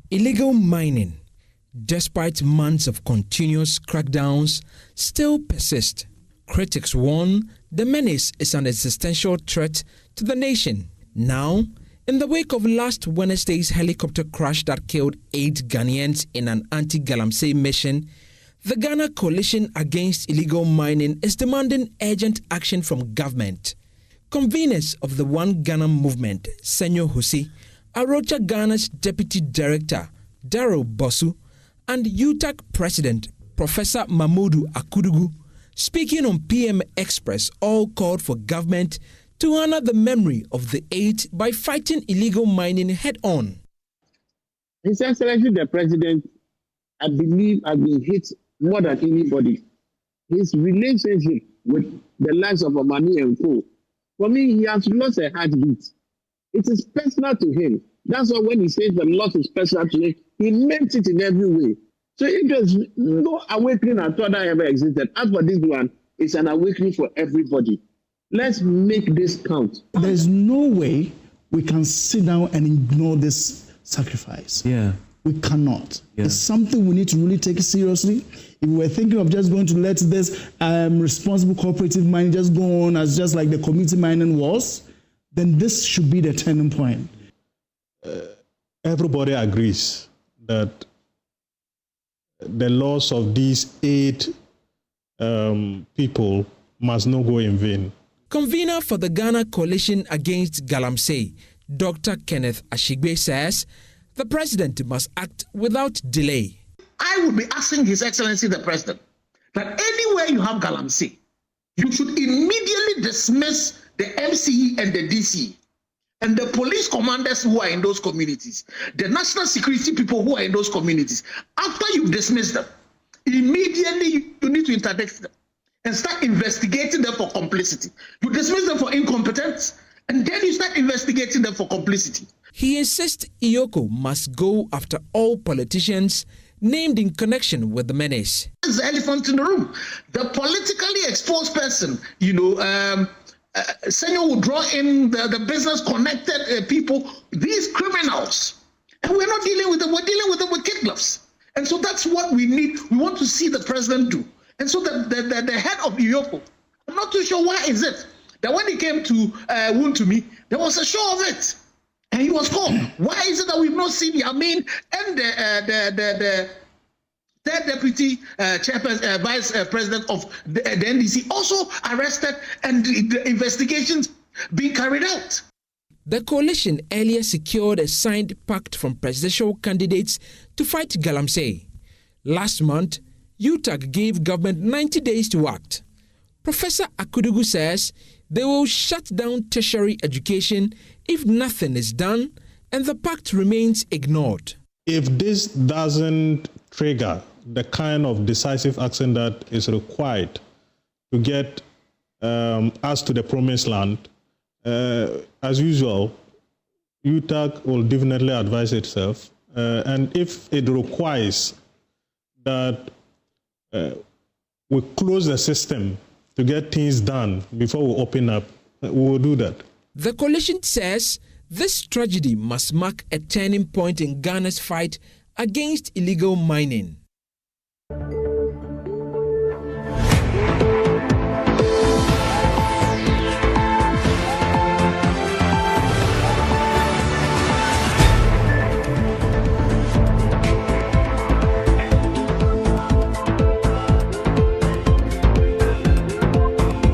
Illegal mining, despite months of continuous crackdowns, still persist. Critics warn the menace is an existential threat to the nation. Now, in the wake of last Wednesday's helicopter crash that killed 8 Ghanaians in an anti-Galamsey mission, the Ghana Coalition Against Illegal Mining is demanding urgent action from government. Conveners of the One Ghana movement, Senyo Husi, Arocha Ghana's Deputy Director, Darrell Bosu, and UTAC President, Professor Mamudu Akudugu, speaking on PM Express, all called for government to honor the memory of the 8 by fighting illegal mining head-on. His Excellency the President, I believe, has been hit more than anybody. His relationship with the likes of Omani and Co. For me, he has lost a heartbeat. It is personal to him. That's why when he says the loss is personal to him, he meant it in every way. So it was no awakening at all that ever existed. As for this one, it's an awakening for everybody. Let's make this count. There's no way we can sit down and ignore this sacrifice. Yeah. We cannot. Yeah. It's something we need to really take seriously. If we were thinking of just going to let this responsible cooperative mining just go on as just like the community mining was, then this should be the turning point. Everybody agrees that the loss of these 8 people must not go in vain. Convener for the Ghana Coalition Against Galamsey, Dr. Kenneth Ashigbe, says the president must act without delay. I would be asking His Excellency the President that anywhere you have Galamsey, you should immediately dismiss the MCE and the DCE and the police commanders who are in those communities, the national security people who are in those communities. After you've dismissed them, immediately you need to interdict them and start investigating them for complicity. You dismiss them for incompetence, and then you start investigating them for complicity. He insists Iyoko must go after all politicians named in connection with the menace. It's the elephant in the room. The politically exposed person, Senyo will draw in the business-connected people, these criminals. And we're not dealing with them, we're dealing with them with kid gloves. And so that's what we need. We want to see the president do. And so the head of Iyoko, I'm not too sure why is it that when he came to Wuntumi, there was a show of it. And he was called. Why is it that we've not seen Yamin and the third deputy vice president of the NDC also arrested and the investigations being carried out? The coalition earlier secured a signed pact from presidential candidates to fight Galamsey. Last month, UTAC gave government 90 days to act. Professor Akudugu says they will shut down tertiary education if nothing is done and the pact remains ignored. If this doesn't trigger the kind of decisive action that is required to get us to the promised land, as usual, UTAC will definitely advise itself. And if it requires that we close the system to get things done before we open up, we will do that. The coalition says this tragedy must mark a turning point in Ghana's fight against illegal mining.